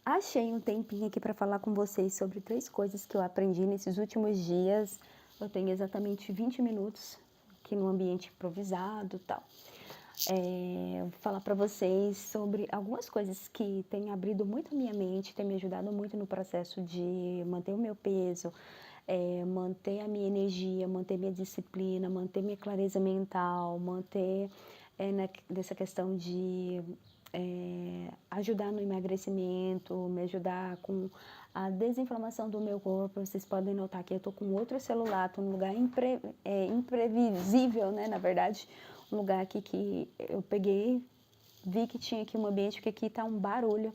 Achei um tempinho aqui para falar com vocês sobre 3 coisas que eu aprendi nesses últimos dias. Eu tenho exatamente 20 minutos aqui no ambiente improvisado, e tal. Vou falar para vocês sobre algumas coisas que têm abrido muito a minha mente, têm me ajudado muito no processo de manter o meu peso, manter a minha energia, manter minha disciplina, manter minha clareza mental, manter, dessa questão de ajudar no emagrecimento, me ajudar com a desinflamação do meu corpo. Vocês podem notar que eu tô com outro celular, tô num lugar imprevisível, né, na verdade, um lugar aqui que eu peguei, vi que tinha aqui um ambiente, porque aqui tá um barulho,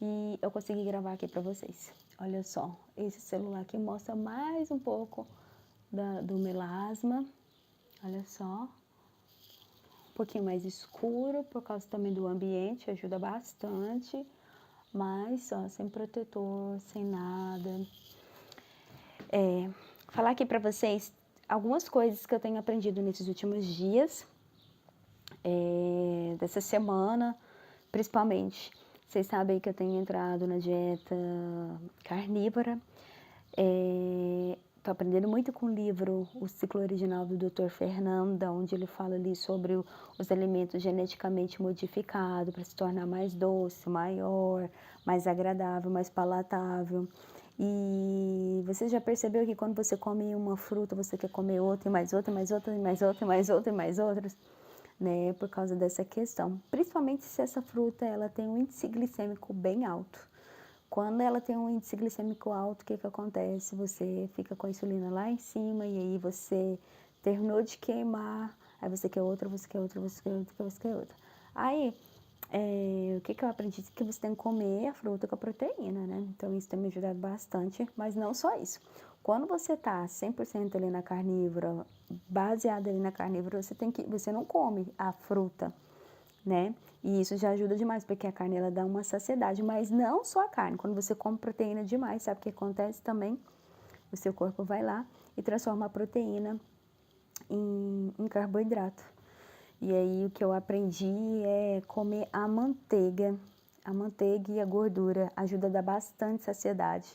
e eu consegui gravar aqui para vocês. Olha só, esse celular aqui mostra mais um pouco do melasma, olha só, um pouquinho mais escuro, por causa também do ambiente, ajuda bastante, mas ó, sem protetor, sem nada. Falar aqui pra vocês algumas coisas que eu tenho aprendido nesses últimos dias, dessa semana, principalmente. Vocês sabem que eu tenho entrado na dieta carnívora. Estou aprendendo muito com o livro O Ciclo Original do Dr. Fernanda, onde ele fala ali sobre os alimentos geneticamente modificados para se tornar mais doce, maior, mais agradável, mais palatável. E você já percebeu que quando você come uma fruta, você quer comer outra, e mais outra, e mais outra, e mais outra, e mais outra, e mais outras? Né? Por causa dessa questão. Principalmente se essa fruta ela tem um índice glicêmico bem alto. Quando ela tem um índice glicêmico alto, o que que acontece? Você fica com a insulina lá em cima e aí você terminou de queimar, aí você quer outra, você quer outra, você quer outra, você quer outra. Aí, o que que eu aprendi? Que você tem que comer a fruta com a proteína, né? Então isso tem me ajudado bastante, mas não só isso. Quando você tá 100% ali na carnívora, baseado ali na carnívora, você não come a fruta, né? E isso já ajuda demais, porque a carne ela dá uma saciedade, mas não só a carne. Quando você come proteína demais, sabe o que acontece também? O seu corpo vai lá e transforma a proteína em carboidrato. E aí o que eu aprendi é comer a manteiga. A manteiga e a gordura ajuda a dar bastante saciedade,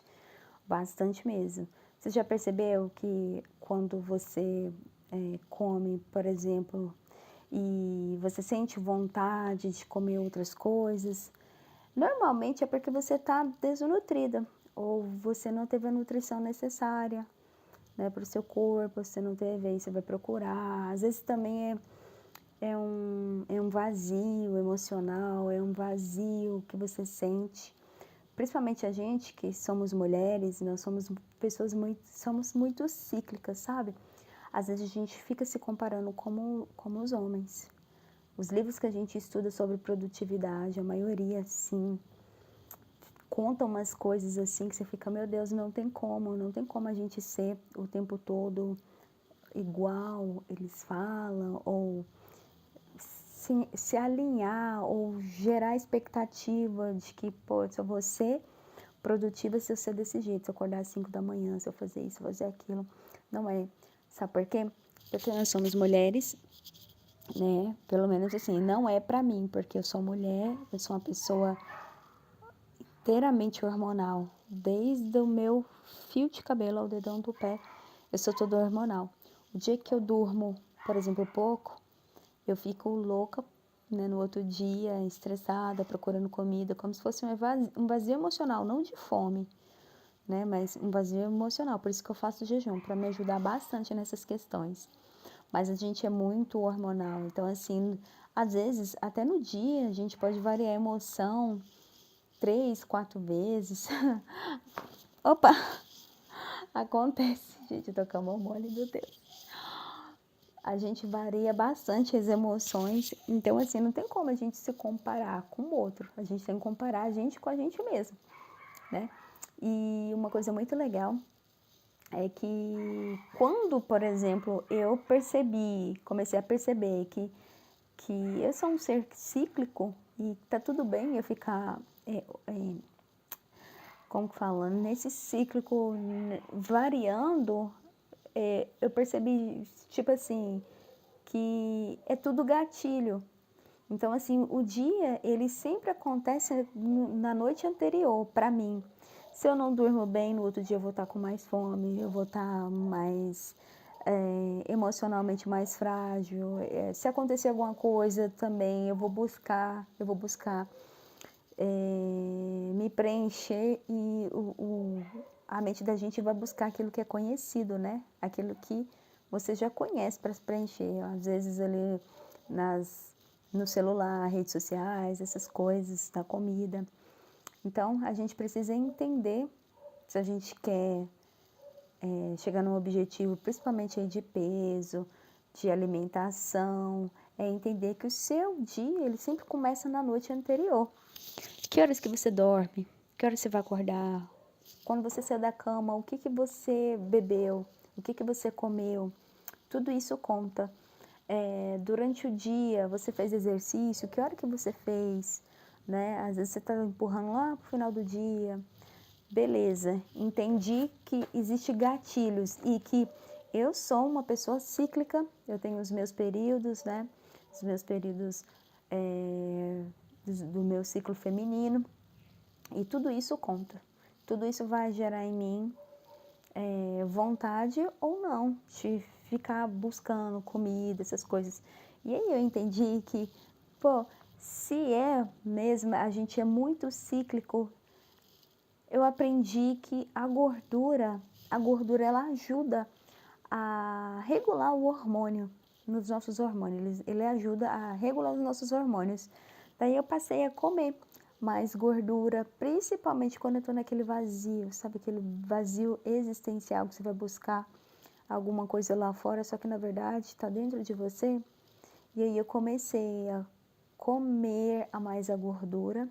bastante mesmo. Você já percebeu que quando você come, por exemplo, e você sente vontade de comer outras coisas, normalmente é porque você está desnutrida ou você não teve a nutrição necessária, né, para o seu corpo, você não teve, aí você vai procurar. Às vezes também é um vazio emocional, é um vazio que você sente. Principalmente a gente que somos mulheres, nós somos somos muito cíclicas, sabe? Às vezes a gente fica se comparando como os homens. Os livros que a gente estuda sobre produtividade, a maioria, sim, contam umas coisas assim que você fica, meu Deus, não tem como a gente ser o tempo todo igual, eles falam, ou se alinhar, ou gerar expectativa de que, pô, se eu vou ser produtiva se eu ser desse jeito, se eu acordar às 5 da manhã, se eu fazer isso, fazer aquilo. Não é. Sabe por quê? Porque nós somos mulheres, né? Pelo menos assim, não é pra mim, porque eu sou mulher, eu sou uma pessoa inteiramente hormonal. Desde o meu fio de cabelo ao dedão do pé, eu sou toda hormonal. O dia que eu durmo, por exemplo, pouco, eu fico louca, né, no outro dia, estressada, procurando comida, como se fosse um vazio emocional, não de fome, né, mas um vazio emocional. Por isso que eu faço jejum, para me ajudar bastante nessas questões. Mas a gente é muito hormonal, então assim, às vezes, até no dia, a gente pode variar a emoção 3, 4 vezes. Opa! Acontece, gente, eu tô com a mão mole, meu Deus. A gente varia bastante as emoções, então assim, não tem como a gente se comparar com o outro. A gente tem que comparar a gente com a gente mesmo, né? E uma coisa muito legal é que quando, por exemplo, eu comecei a perceber que eu sou um ser cíclico e tá tudo bem eu ficar, como que fala, nesse cíclico variando, eu percebi, tipo assim, que é tudo gatilho. Então, assim, o dia, ele sempre acontece na noite anterior, para mim. Se eu não durmo bem, no outro dia eu vou estar com mais fome, eu vou estar mais emocionalmente mais frágil. Se acontecer alguma coisa também, eu vou buscar me preencher e a mente da gente vai buscar aquilo que é conhecido, né? Aquilo que você já conhece para se preencher. Às vezes ali nas, no celular, redes sociais, essas coisas, da comida. Então, a gente precisa entender se a gente quer chegar num objetivo, principalmente aí de peso, de alimentação, é entender que o seu dia, ele sempre começa na noite anterior. Que horas que você dorme? Que horas você vai acordar? Quando você saiu da cama, o que que você bebeu? O que que você comeu? Tudo isso conta. Durante o dia, você fez exercício? Que hora que você fez? Né? Às vezes você está empurrando lá pro final do dia. Beleza, entendi que existe gatilhos e que eu sou uma pessoa cíclica, eu tenho os meus períodos, né? Os meus períodos do meu ciclo feminino e tudo isso conta. Tudo isso vai gerar em mim vontade ou não de ficar buscando comida, essas coisas. E aí eu entendi que, pô, se é mesmo, a gente é muito cíclico, eu aprendi que a gordura ela ajuda a regular o hormônio, nos nossos hormônios, ele ajuda a regular os nossos hormônios. Daí eu passei a comer mais gordura, principalmente quando eu tô naquele vazio, sabe, aquele vazio existencial que você vai buscar alguma coisa lá fora, só que na verdade está dentro de você. E aí eu comecei a comer a mais a gordura.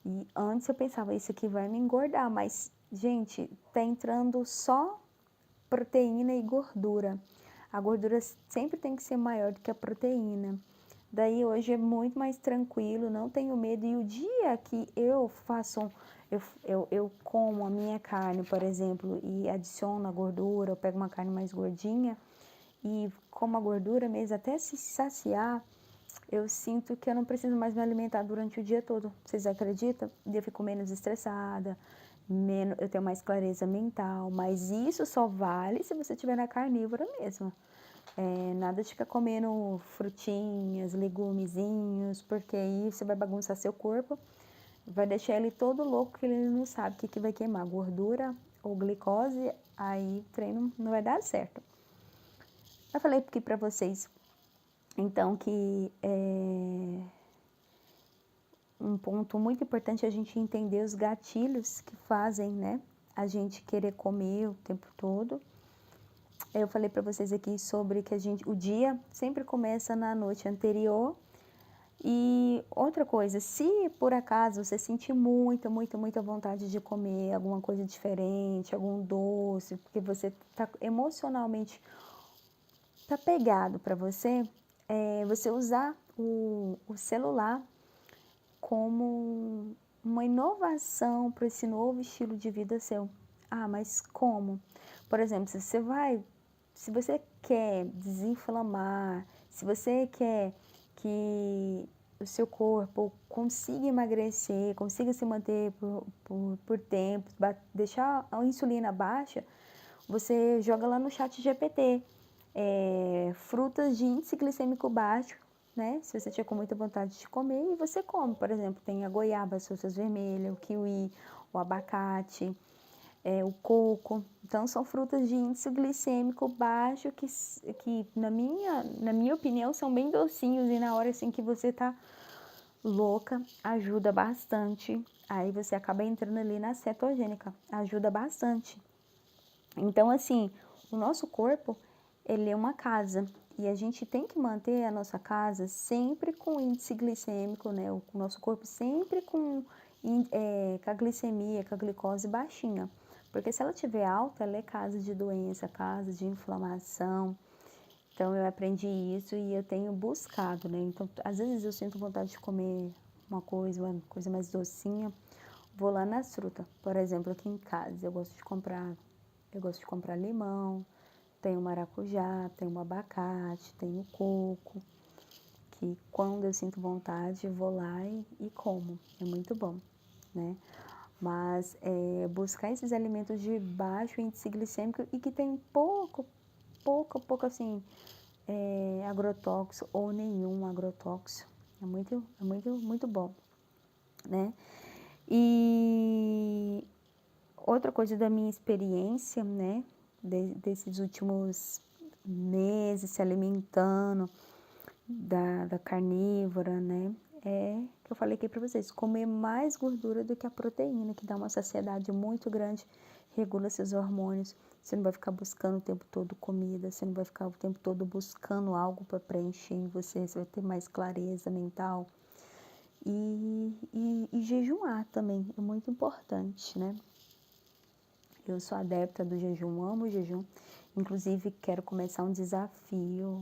E antes eu pensava, isso aqui vai me engordar, mas, gente, tá entrando só proteína e gordura. A gordura sempre tem que ser maior do que a proteína. Daí hoje é muito mais tranquilo, não tenho medo. E o dia que eu faço, eu como a minha carne, por exemplo, e adiciono a gordura, eu pego uma carne mais gordinha e como a gordura mesmo, até se saciar, eu sinto que eu não preciso mais me alimentar durante o dia todo. Vocês acreditam? Eu fico menos estressada, eu tenho mais clareza mental, mas isso só vale se você estiver na carnívora mesmo. Nada de ficar comendo frutinhas, legumezinhos, porque aí você vai bagunçar seu corpo, vai deixar ele todo louco que ele não sabe o que vai queimar, gordura ou glicose, aí o treino não vai dar certo. Eu falei aqui pra vocês, então, que um ponto muito importante é a gente entender os gatilhos que fazem, né, a gente querer comer o tempo todo. Eu falei para vocês aqui sobre que o dia sempre começa na noite anterior. E outra coisa, se por acaso você sentir muita, muita, muita vontade de comer alguma coisa diferente, algum doce, porque você está emocionalmente tá pegado para você, você usar o celular como uma inovação para esse novo estilo de vida seu. Ah, mas como? Por exemplo, se você quer desinflamar, se você quer que o seu corpo consiga emagrecer, consiga se manter por tempo, deixar a insulina baixa, você joga lá no chat GPT, frutas de índice glicêmico baixo, né? Se você tiver com muita vontade de comer, e você come, por exemplo, tem a goiaba, as frutas vermelhas, o kiwi, o abacate, o coco. Então, são frutas de índice glicêmico baixo que na minha opinião, são bem docinhos e na hora assim que você tá louca, ajuda bastante. Aí você acaba entrando ali na cetogênica, ajuda bastante. Então, assim, o nosso corpo, ele é uma casa e a gente tem que manter a nossa casa sempre com índice glicêmico, né? O nosso corpo sempre com a glicemia, com a glicose baixinha. Porque se ela estiver alta, ela é casa de doença, casa de inflamação. Então, eu aprendi isso e eu tenho buscado, né? Então, às vezes eu sinto vontade de comer uma coisa mais docinha, vou lá nas frutas. Por exemplo, aqui em casa, eu gosto de comprar limão, tenho maracujá, tenho abacate, tenho coco, que quando eu sinto vontade, eu vou lá e como. É muito bom, né? Mas buscar esses alimentos de baixo índice glicêmico e que tem pouco assim, agrotóxico ou nenhum agrotóxico. Muito bom, né? E outra coisa da minha experiência, né, desses últimos meses se alimentando da carnívora, né, que eu falei aqui para vocês, comer mais gordura do que a proteína, que dá uma saciedade muito grande, regula seus hormônios, você não vai ficar buscando o tempo todo comida, você não vai ficar o tempo todo buscando algo para preencher em você, você vai ter mais clareza mental. E jejuar também é muito importante, né? Eu sou adepta do jejum, amo o jejum. Inclusive, quero começar um desafio.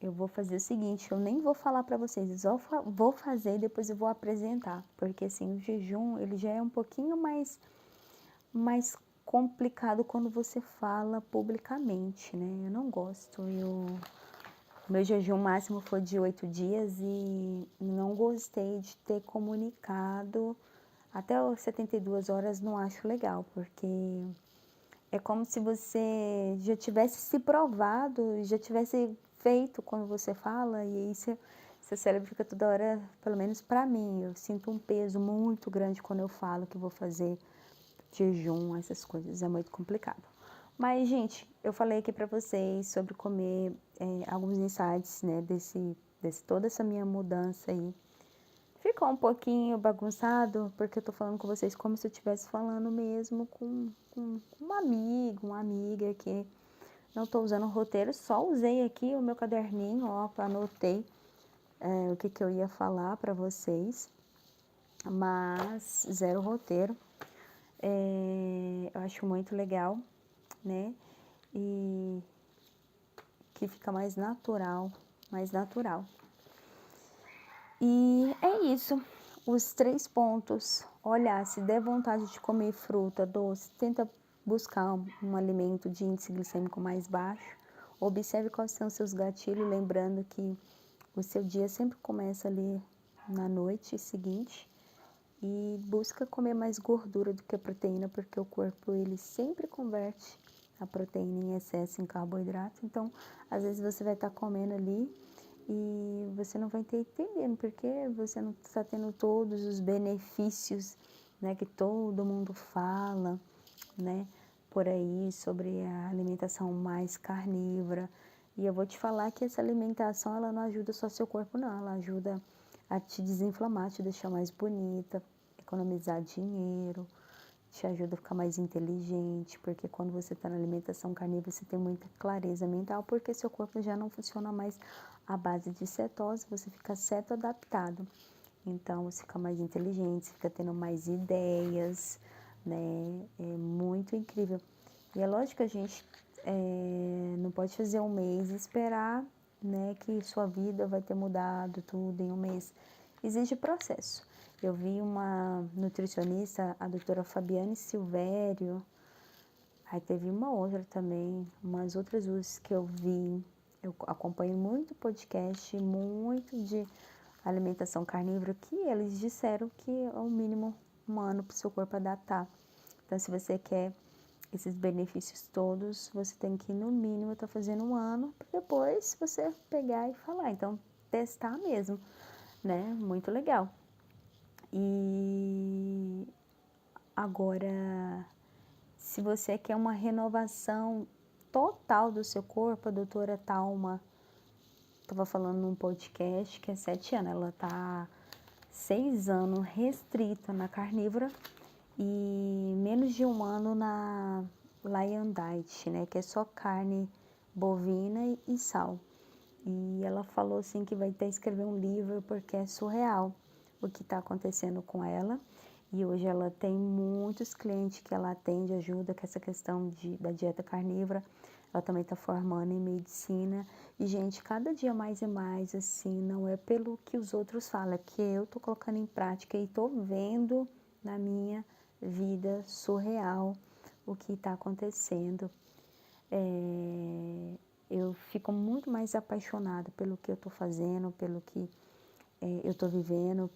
Eu vou fazer o seguinte, eu nem vou falar para vocês, eu vou fazer e depois eu vou apresentar. Porque, assim, o jejum, ele já é um pouquinho mais complicado quando você fala publicamente, né? Eu não gosto, meu jejum máximo foi de 8 dias e não gostei de ter comunicado até os 72 horas, não acho legal, porque é como se você já tivesse se provado, já tivesse feito quando você fala, e aí seu cérebro fica toda hora, pelo menos para mim, eu sinto um peso muito grande quando eu falo que vou fazer jejum, essas coisas, é muito complicado. Mas, gente, eu falei aqui pra vocês sobre comer alguns insights, né, toda essa minha mudança aí. Ficou um pouquinho bagunçado, porque eu tô falando com vocês como se eu estivesse falando mesmo com um amigo, uma amiga que não tô usando roteiro, só usei aqui o meu caderninho, ó, anotei o que eu ia falar pra vocês, mas zero roteiro. Eu acho muito legal, né? E que fica mais natural, mais natural. E é isso, os 3 pontos. Olhar, se der vontade de comer fruta, doce, tenta buscar um alimento de índice glicêmico mais baixo. Observe quais são os seus gatilhos, lembrando que o seu dia sempre começa ali na noite seguinte. E busca comer mais gordura do que proteína, porque o corpo ele sempre converte a proteína em excesso em carboidrato. Então, às vezes você vai estar comendo ali e você não vai ter entendendo, porque você não está tendo todos os benefícios, né, que todo mundo fala, né, por aí sobre a alimentação mais carnívora. E eu vou te falar que essa alimentação, ela não ajuda só seu corpo, não, ela ajuda a te desinflamar, te deixar mais bonita, economizar dinheiro, te ajuda a ficar mais inteligente, porque quando você está na alimentação carnívora, você tem muita clareza mental, porque seu corpo já não funciona mais à base de cetose, você fica ceto-adaptado. Então, você fica mais inteligente, você fica tendo mais ideias, né? É muito incrível. E é lógico que a gente não pode fazer um mês e esperar, né, que sua vida vai ter mudado tudo em um mês. Exige processo. Eu vi uma nutricionista, a doutora Fabiane Silvério, aí teve uma outra também, umas outras duas que eu vi. Eu acompanho muito podcast, muito de alimentação carnívora, que eles disseram que é o mínimo um ano para o seu corpo adaptar. Então, se você quer esses benefícios todos, você tem que, no mínimo, estar fazendo um ano, para depois você pegar e falar. Então, testar mesmo, né? Muito legal. E agora, se você quer uma renovação total do seu corpo, a doutora Thalma estava falando num podcast que é 7 anos, ela está 6 anos restrita na carnívora e menos de um ano na Lion Diet, né, que é só carne bovina e sal. E ela falou assim que vai até escrever um livro porque é surreal o que está acontecendo com ela. E hoje ela tem muitos clientes que ela atende, ajuda com essa questão da dieta carnívora. Ela também está formando em medicina. E, gente, cada dia mais e mais, assim, não é pelo que os outros falam, é que eu tô colocando em prática e tô vendo na minha vida surreal o que está acontecendo. eu fico muito mais apaixonada pelo que eu tô fazendo, pelo que eu tô vivendo,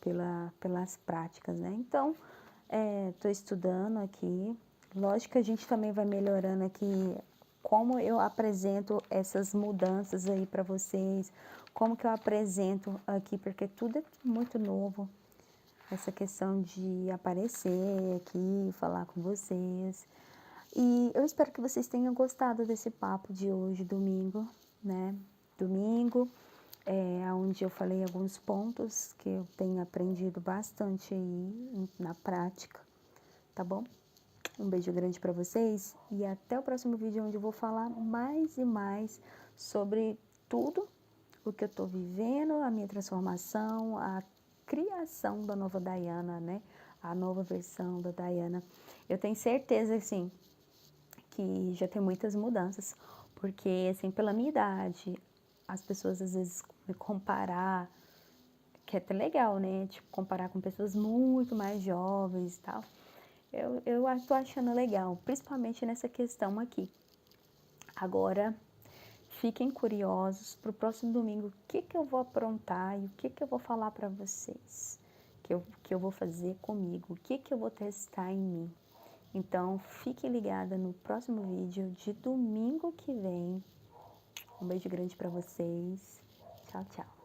pelas práticas, né. Então, tô estudando aqui, lógico que a gente também vai melhorando aqui como eu apresento essas mudanças aí para vocês, como que eu apresento aqui, porque tudo é muito novo, essa questão de aparecer aqui, falar com vocês. E eu espero que vocês tenham gostado desse papo de hoje, domingo, né? Domingo, onde eu falei alguns pontos que eu tenho aprendido bastante aí na prática, tá bom? Um beijo grande para vocês e até o próximo vídeo, onde eu vou falar mais e mais sobre tudo o que eu tô vivendo, a minha transformação, a criação da nova Dayana, né? A nova versão da Dayana. Eu tenho certeza, assim, que já tem muitas mudanças, porque, assim, pela minha idade, as pessoas às vezes me comparar, que é até legal, né? Tipo, comparar com pessoas muito mais jovens e tal. Eu tô achando legal, principalmente nessa questão aqui. Agora, fiquem curiosos para o próximo domingo, o que que eu vou aprontar e o que que eu vou falar para vocês, que eu vou fazer comigo, o que que eu vou testar em mim. Então, fique ligada no próximo vídeo de domingo que vem. Um beijo grande para vocês. Tchau, tchau.